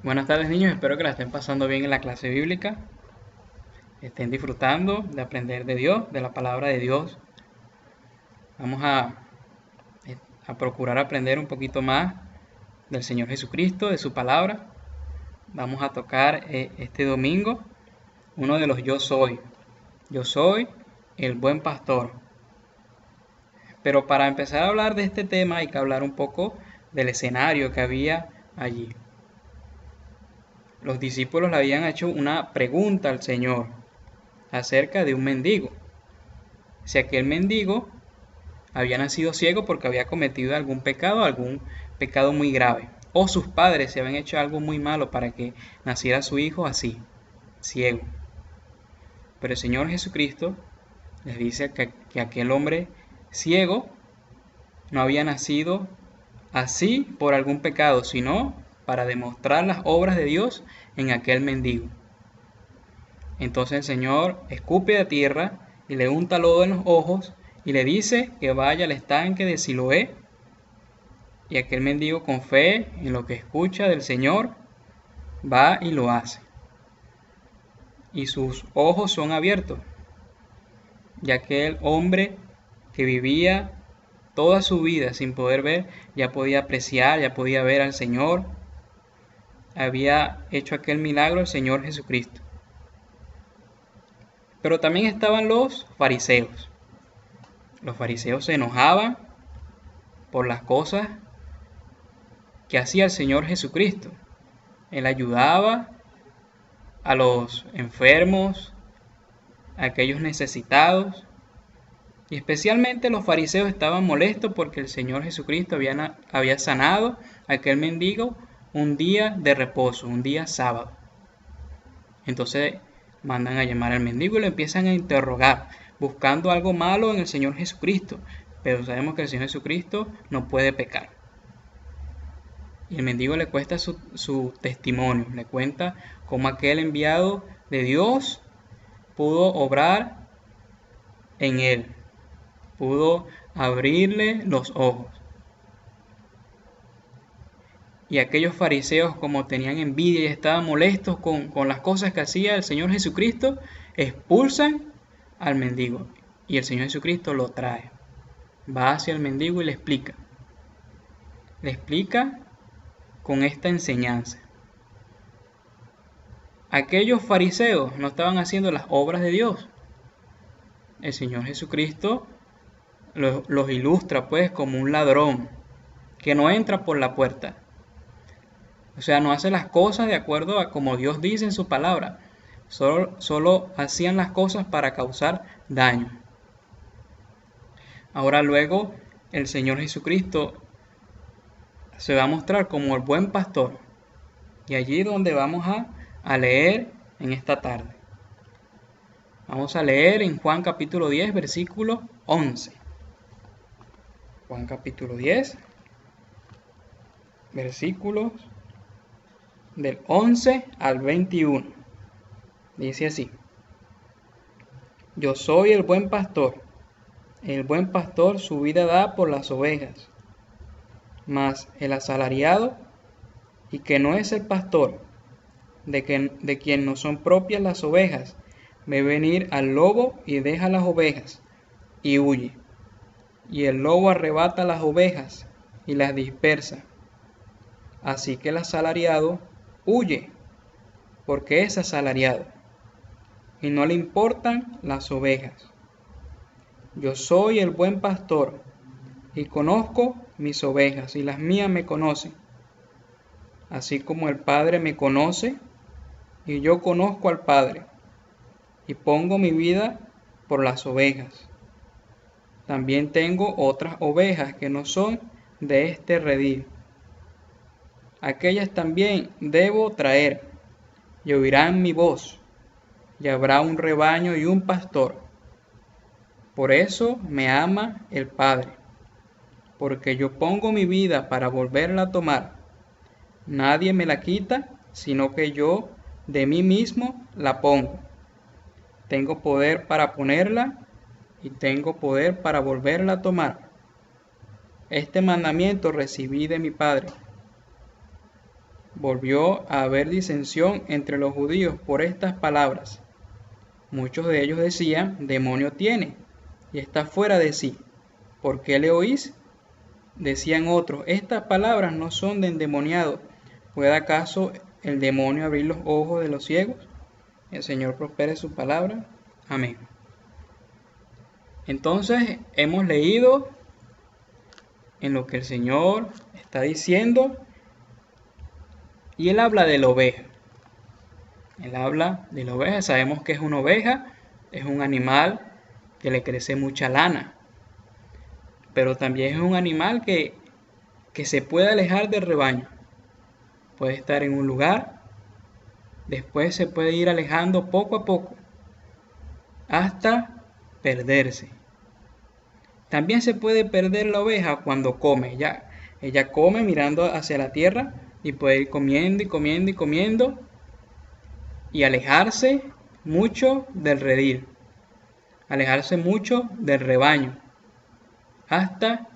Buenas tardes niños, espero que la estén pasando bien en la clase bíblica, estén disfrutando de aprender de Dios, de la palabra de Dios. Vamos a procurar aprender un poquito más del Señor Jesucristo, de su palabra. Vamos a tocar este domingo uno de los yo soy. Yo soy el buen pastor. Pero para empezar a hablar de este tema hay que hablar un poco del escenario que había allí. Los discípulos le habían hecho una pregunta al Señor acerca de un mendigo. Si aquel mendigo había nacido ciego porque había cometido algún pecado muy grave, o sus padres se habían hecho algo muy malo para que naciera su hijo así, ciego. Pero el Señor Jesucristo les dice que aquel hombre ciego no había nacido así por algún pecado, sino para demostrar las obras de Dios en aquel mendigo. Entonces el Señor escupe a tierra y le unta lodo en los ojos y le dice que vaya al estanque de Siloé. Y aquel mendigo, con fe en lo que escucha del Señor, va y lo hace. Y sus ojos son abiertos. Y aquel hombre que vivía toda su vida sin poder ver, ya podía apreciar, ya podía ver al Señor. Había hecho aquel milagro el Señor Jesucristo. Pero también estaban los fariseos. Los fariseos se enojaban por las cosas que hacía el Señor Jesucristo. Él ayudaba a los enfermos, a aquellos necesitados, y especialmente los fariseos estaban molestos porque el Señor Jesucristo había sanado a aquel mendigo un día de reposo, un día sábado. Entonces mandan a llamar al mendigo y lo empiezan a interrogar, buscando algo malo en el Señor Jesucristo, pero sabemos que el Señor Jesucristo no puede pecar. Y el mendigo le cuenta su testimonio, le cuenta cómo aquel enviado de Dios pudo obrar en él, pudo abrirle los ojos. Y aquellos fariseos, como tenían envidia y estaban molestos con las cosas que hacía el Señor Jesucristo, expulsan al mendigo. Y el Señor Jesucristo lo trae. Va hacia el mendigo y le explica. Le explica con esta enseñanza. Aquellos fariseos no estaban haciendo las obras de Dios. El Señor Jesucristo los ilustra pues como un ladrón que no entra por la puerta. O sea, no hace las cosas de acuerdo a como Dios dice en su palabra. Solo hacían las cosas para causar daño. Ahora luego el Señor Jesucristo se va a mostrar como el buen pastor. Y allí donde vamos a leer en esta tarde. Vamos a leer en Juan capítulo 10, versículo 11. Juan capítulo 10, versículos del 11 al 21. Dice así. Yo soy el buen pastor. El buen pastor su vida da por las ovejas. Mas el asalariado, y que no es el pastor, de quien no son propias las ovejas, ve venir al lobo y deja las ovejas, y huye. Y el lobo arrebata las ovejas y las dispersa. Así que el asalariado huye, porque es asalariado, y no le importan las ovejas. Yo soy el buen pastor, y conozco mis ovejas, y las mías me conocen. Así como el Padre me conoce, y yo conozco al Padre, y pongo mi vida por las ovejas. También tengo otras ovejas que no son de este redil. Aquellas también debo traer, y oirán mi voz, y habrá un rebaño y un pastor. Por eso me ama el Padre, porque yo pongo mi vida para volverla a tomar. Nadie me la quita, sino que yo de mí mismo la pongo. Tengo poder para ponerla y tengo poder para volverla a tomar. Este mandamiento recibí de mi Padre. volvió a haber disensión entre los judíos por estas palabras. Muchos de ellos decían: demonio tiene, y está fuera de sí. ¿Por qué le oís? Decían otros: estas palabras no son de endemoniado. ¿Puede acaso el demonio abrir los ojos de los ciegos? El Señor prospere su palabra. Amén. Entonces hemos leído en lo que el Señor está diciendo, y Él habla de la oveja. Él habla de la oveja. Sabemos que es una oveja, es un animal que le crece mucha lana, pero también es un animal que se puede alejar del rebaño. Puede estar en un lugar, después se puede ir alejando poco a poco hasta perderse. También se puede perder la oveja cuando come. Ella come mirando hacia la tierra y puede ir comiendo y comiendo y comiendo y alejarse mucho del redil, alejarse mucho del rebaño hasta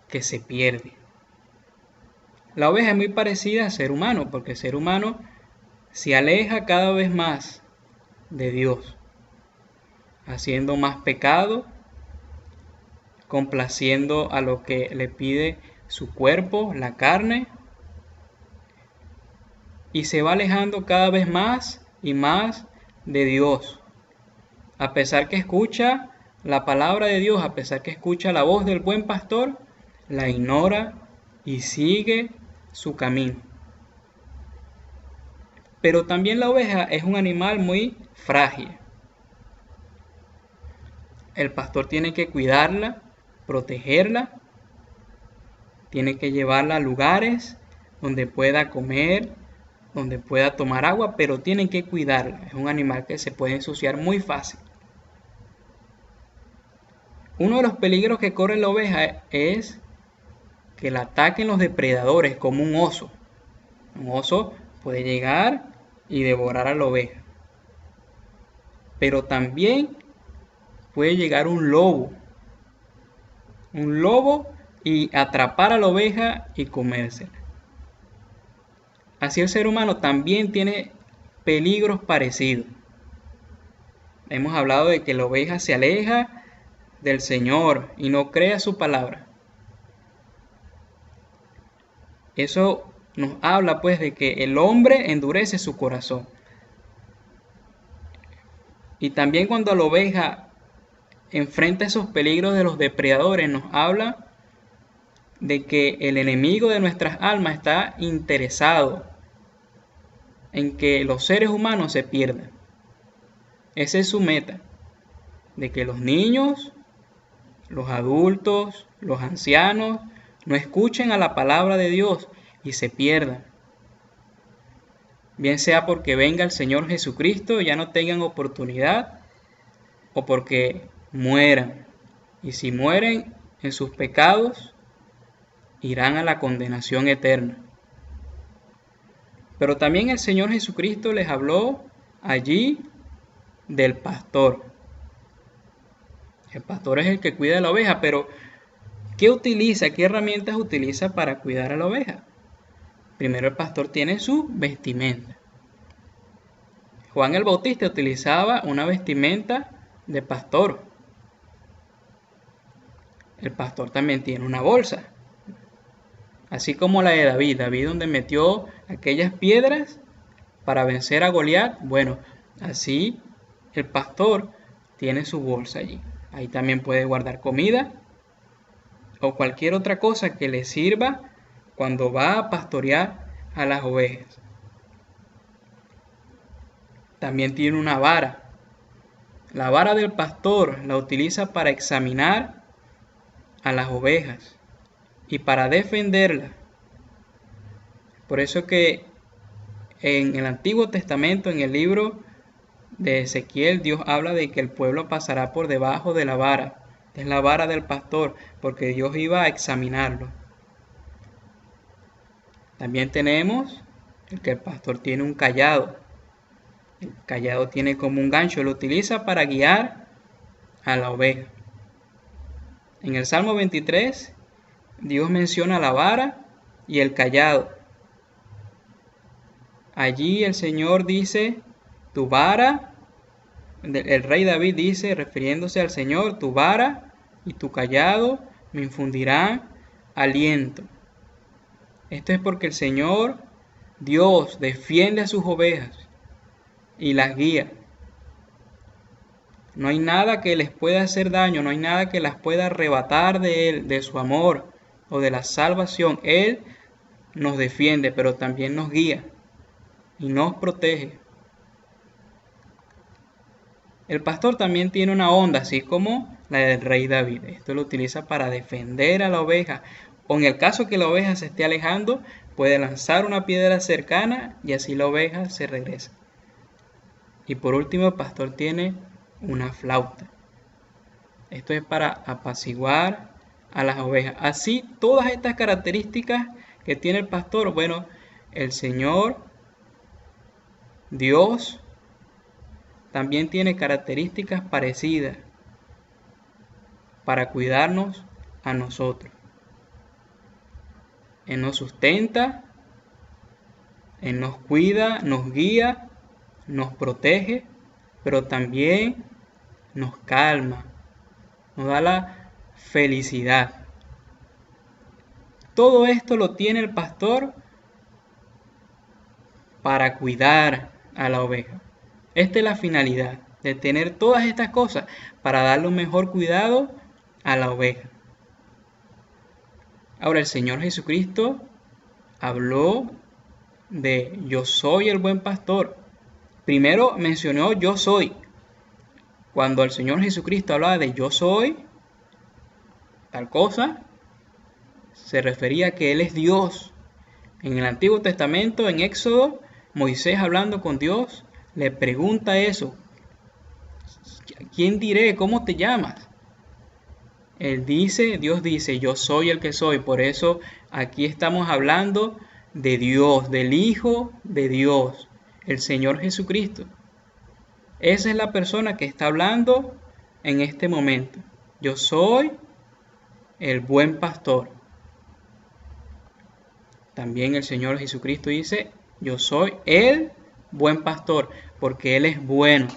que se pierde. La oveja es muy parecida al ser humano, porque el ser humano se aleja cada vez más de Dios, haciendo más pecado, complaciendo a lo que le pide su cuerpo, la carne, y se va alejando cada vez más y más de Dios. A pesar que escucha la palabra de Dios, a pesar que escucha la voz del buen pastor, la ignora y sigue su camino. Pero también la oveja es un animal muy frágil. El pastor tiene que cuidarla, protegerla, tiene que llevarla a lugares donde pueda comer, donde pueda tomar agua, pero tienen que cuidarla. Es un animal que se puede ensuciar muy fácil. Uno de los peligros que corre la oveja es que la ataquen los depredadores, como un oso. Un oso puede llegar y devorar a la oveja. Pero también puede llegar un lobo y atrapar a la oveja y comérsela. Así el ser humano también tiene peligros parecidos. Hemos hablado de que la oveja se aleja del Señor y no cree a su palabra. Eso nos habla pues de que el hombre endurece su corazón. Y también cuando la oveja enfrenta esos peligros de los depredadores, nos habla de que el enemigo de nuestras almas está interesado en que los seres humanos se pierdan. Esa es su meta, de que los niños, los adultos, los ancianos no escuchen a la palabra de Dios y se pierdan. Bien sea porque venga el Señor Jesucristo y ya no tengan oportunidad, o porque mueran. Y si mueren en sus pecados, irán a la condenación eterna. Pero también el Señor Jesucristo les habló allí del pastor. El pastor es el que cuida a la oveja, pero ¿qué utiliza? ¿Qué herramientas utiliza para cuidar a la oveja? Primero, el pastor tiene su vestimenta. Juan el Bautista utilizaba una vestimenta de pastor. El pastor también tiene una bolsa, así como la de David. David, donde metió aquellas piedras para vencer a Goliat. Bueno, así el pastor tiene su bolsa allí. Ahí también puede guardar comida o cualquier otra cosa que le sirva cuando va a pastorear a las ovejas. También tiene una vara. La vara del pastor la utiliza para examinar a las ovejas y para defenderlas. Por eso que en el Antiguo Testamento, en el libro de Ezequiel, Dios habla de que el pueblo pasará por debajo de la vara. Es la vara del pastor, porque Dios iba a examinarlo. También tenemos que el pastor tiene un cayado. El cayado tiene como un gancho, lo utiliza para guiar a la oveja. En el Salmo 23, Dios menciona la vara y el cayado. Allí el Señor dice, tu vara, el rey David dice, refiriéndose al Señor, tu vara y tu cayado me infundirán aliento. Esto es porque el Señor, Dios, defiende a sus ovejas y las guía. No hay nada que les pueda hacer daño, no hay nada que las pueda arrebatar de Él, de su amor o de la salvación. Él nos defiende, pero también nos guía y nos protege. El pastor también tiene una onda, así como la del rey David. Esto lo utiliza para defender a la oveja. O en el caso que la oveja se esté alejando, puede lanzar una piedra cercana y así la oveja se regresa. Y por último, el pastor tiene una flauta. Esto es para apaciguar a las ovejas. Así, todas estas características que tiene el pastor, bueno, el Señor, Dios, también tiene características parecidas para cuidarnos a nosotros. Él nos sustenta, Él nos cuida, nos guía, nos protege, pero también nos calma, nos da la felicidad. Todo esto lo tiene el pastor para cuidar a la oveja. Esta es la finalidad de tener todas estas cosas para darle un mejor cuidado a la oveja. Ahora el Señor Jesucristo habló de yo soy el buen pastor. Primero mencionó yo soy. Cuando el Señor Jesucristo hablaba de yo soy tal cosa, se refería a que Él es Dios. En el Antiguo Testamento, en Éxodo, Moisés hablando con Dios, le pregunta eso. ¿Quién diré? ¿Cómo te llamas? Dios dice, yo soy el que soy. Por eso aquí estamos hablando de Dios, del Hijo de Dios, el Señor Jesucristo. Esa es la persona que está hablando en este momento. Yo soy el buen pastor. También el Señor Jesucristo dice, yo soy el buen pastor, porque Él es bueno.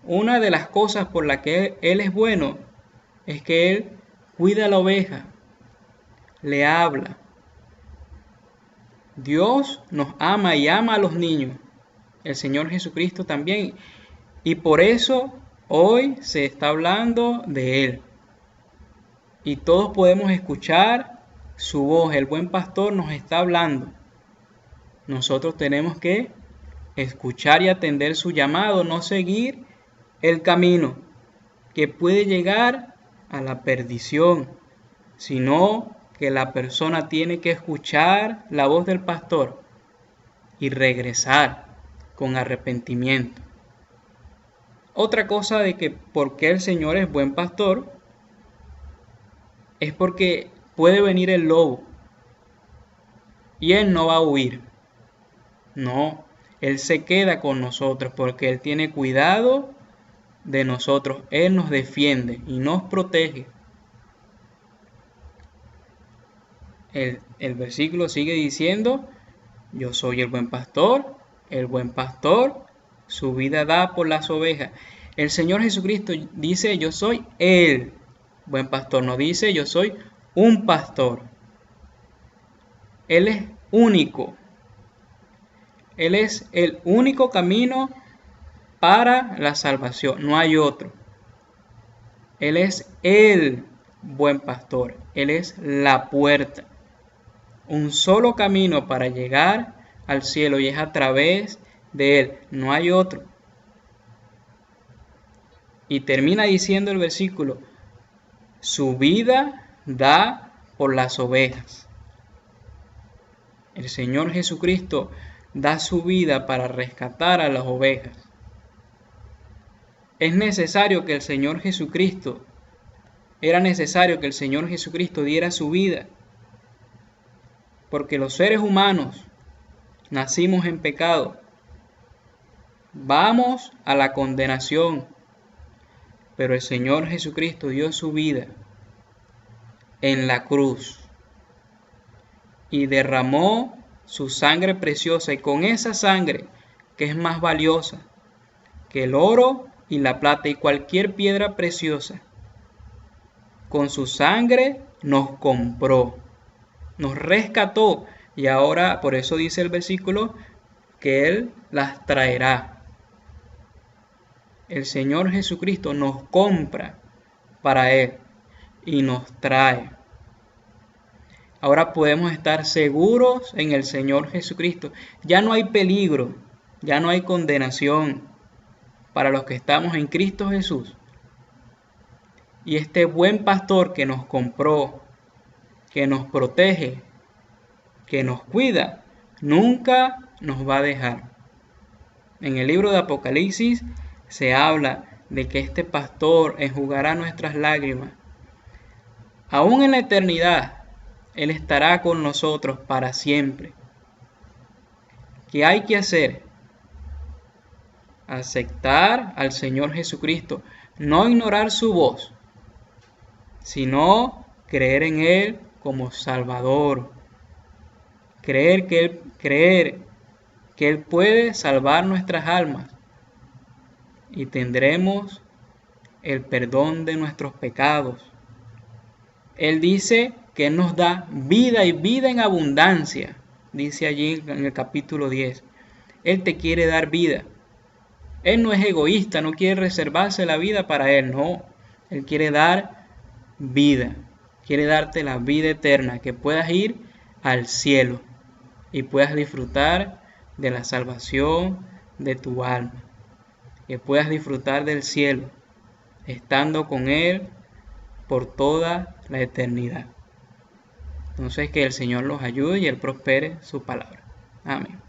Una de las cosas por las que Él es bueno es que Él cuida a la oveja, le habla. Dios nos ama y ama a los niños. El Señor Jesucristo también. Y por eso hoy se está hablando de Él. Y todos podemos escuchar su voz. El buen pastor nos está hablando. Nosotros tenemos que escuchar y atender su llamado, no seguir el camino que puede llegar a la perdición, sino que la persona tiene que escuchar la voz del pastor y regresar con arrepentimiento. Otra cosa de que por qué el Señor es buen pastor es porque puede venir el lobo y Él no va a huir. No, Él se queda con nosotros porque Él tiene cuidado de nosotros. Él nos defiende y nos protege. El versículo sigue diciendo, yo soy el buen pastor su vida da por las ovejas. El Señor Jesucristo dice, yo soy el buen pastor, no dice, yo soy un pastor. Él es único. Él es el único camino para la salvación, no hay otro. Él es el buen pastor, Él es la puerta. Un solo camino para llegar al cielo y es a través de Él, no hay otro. Y termina diciendo el versículo, su vida da por las ovejas. El Señor Jesucristo da su vida para rescatar a las ovejas. Era necesario que el Señor Jesucristo diera su vida, porque los seres humanos nacimos en pecado, vamos a la condenación, pero el Señor Jesucristo dio su vida en la cruz y derramó su sangre preciosa, y con esa sangre que es más valiosa que el oro y la plata y cualquier piedra preciosa, con su sangre nos compró, nos rescató, y ahora por eso dice el versículo que Él las traerá. El Señor Jesucristo nos compra para Él y nos trae. Ahora podemos estar seguros en el Señor Jesucristo. Ya no hay peligro, ya no hay condenación para los que estamos en Cristo Jesús. Y este buen pastor que nos compró, que nos protege, que nos cuida, nunca nos va a dejar. En el libro de Apocalipsis se habla de que este pastor enjugará nuestras lágrimas. Aún en la eternidad, Él estará con nosotros para siempre. ¿Qué hay que hacer? Aceptar al Señor Jesucristo, no ignorar su voz, sino creer en Él como Salvador. Creer que Él puede salvar nuestras almas y tendremos el perdón de nuestros pecados. Él dice que Él nos da vida y vida en abundancia, dice allí en el capítulo 10. Él te quiere dar vida. Él no es egoísta, no quiere reservarse la vida para Él, no. Él quiere dar vida, quiere darte la vida eterna, que puedas ir al cielo y puedas disfrutar de la salvación de tu alma, que puedas disfrutar del cielo, estando con Él por toda la eternidad. Entonces que el Señor los ayude y Él prospere su palabra. Amén.